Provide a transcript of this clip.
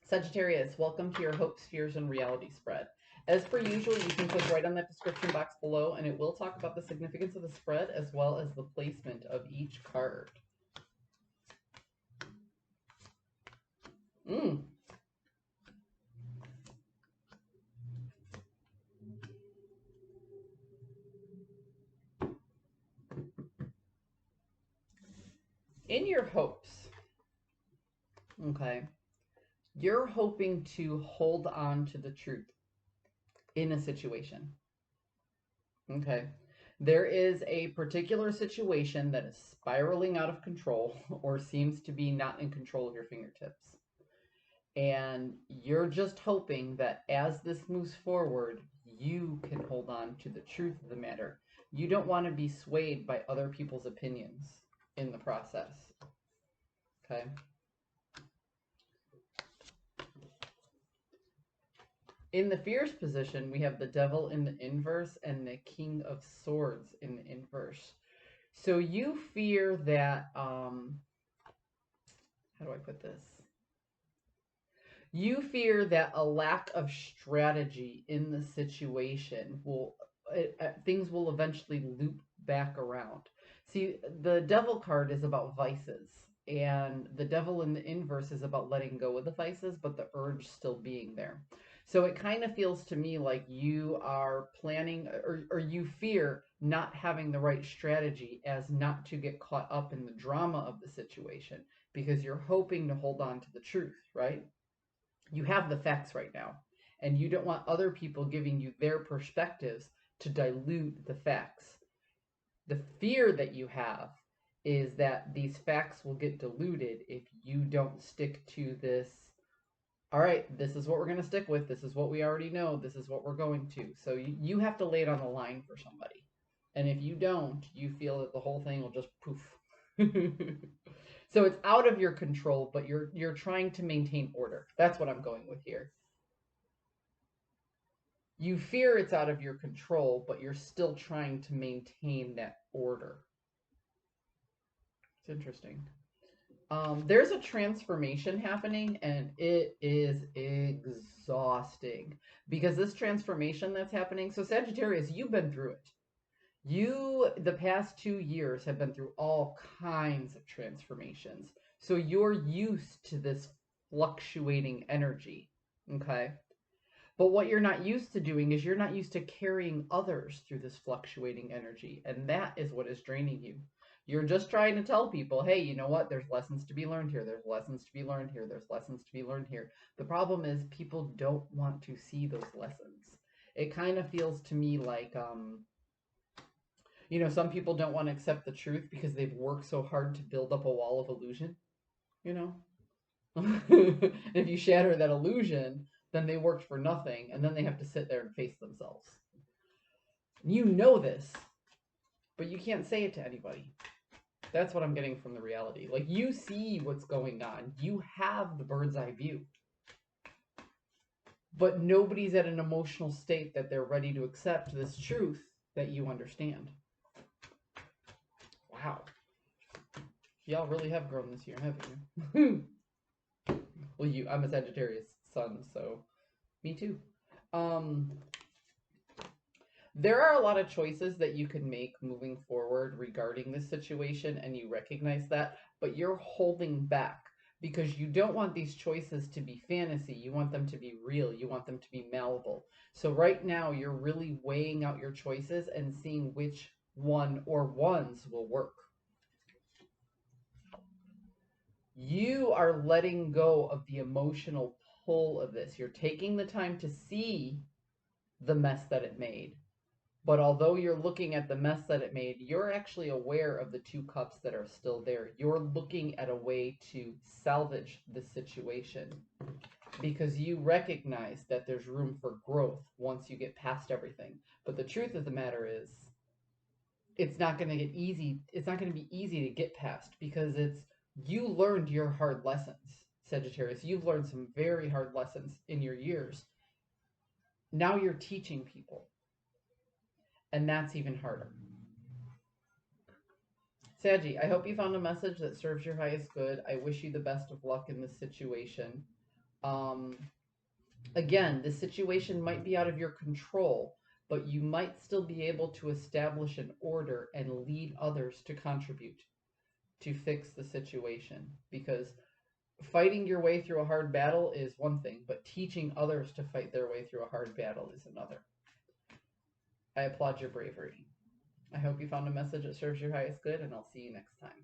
Sagittarius, welcome to your hopes, fears, and reality spread. As per usual, you can click right on that description box below, and it will talk about the significance of the spread as well as the placement of each card. In your hopes, okay, you're hoping to hold on to the truth in a situation. Okay. There is a particular situation that is spiraling out of control or seems to be not in control of your fingertips. And you're just hoping that as this moves forward, you can hold on to the truth of the matter. You don't want to be swayed by other people's opinions in the process. Okay. In the fierce position, we have the devil in the inverse and the king of swords in the inverse. So you fear that, how do I put this? You fear that a lack of strategy in the situation will, things will eventually loop back around. See, the devil card is about vices, and the devil in the inverse is about letting go of the vices, but the urge still being there. So it kind of feels to me like you are planning, or you fear not having the right strategy as not to get caught up in the drama of the situation because you're hoping to hold on to the truth, right? You have the facts right now, and you don't want other people giving you their perspectives to dilute the facts. The fear that you have is that these facts will get diluted if you don't stick to this. All right, this is what we're going to stick with. This is what we already know. This is what we're going to. So you have to lay it on the line for somebody. And if you don't, you feel that the whole thing will just poof. So it's out of your control, but you're trying to maintain order. That's what I'm going with here. You fear it's out of your control, but you're still trying to maintain that order. It's interesting. There's a transformation happening, and it is exhausting because this transformation that's happening. So Sagittarius, you've been through it. You, the past 2 years, have been through all kinds of transformations. So you're used to this fluctuating energy, okay? But what you're not used to doing is you're not used to carrying others through this fluctuating energy. And that is what is draining you. You're just trying to tell people, hey, you know what? There's lessons to be learned here. There's lessons to be learned here. There's lessons to be learned here. The problem is people don't want to see those lessons. It kind of feels to me like, you know, some people don't want to accept the truth because they've worked so hard to build up a wall of illusion, you know? If you shatter that illusion, then they worked for nothing, and then they have to sit there and face themselves. You know this, but you can't say it to anybody. That's what I'm getting from the reality. Like, you see what's going on. You have the bird's eye view. But nobody's at an emotional state that they're ready to accept this truth that you understand. Wow. Y'all really have grown this year, haven't you? Well, I'm a Sagittarius sun, so me too. There are a lot of choices that you can make moving forward regarding this situation, and you recognize that, but you're holding back because you don't want these choices to be fantasy. You want them to be real. You want them to be malleable. So right now, you're really weighing out your choices and seeing which one or ones will work. You are letting go of the emotional pull of this. You're taking the time to see the mess that it made. But although you're looking at the mess that it made, you're actually aware of the 2 cups that are still there. You're looking at a way to salvage the situation because you recognize that there's room for growth once you get past everything. But the truth of the matter is, it's not going to get easy. It's not going to be easy to get past because you learned your hard lessons, Sagittarius. You've learned some very hard lessons in your years. Now you're teaching people. And that's even harder. Saggy, I hope you found a message that serves your highest good. I wish you the best of luck in this situation. Um, Again, the situation might be out of your control, but you might still be able to establish an order and lead others to contribute to fix the situation. Because fighting your way through a hard battle is one thing, but teaching others to fight their way through a hard battle is another. I applaud your bravery. I hope you found a message that serves your highest good, and I'll see you next time.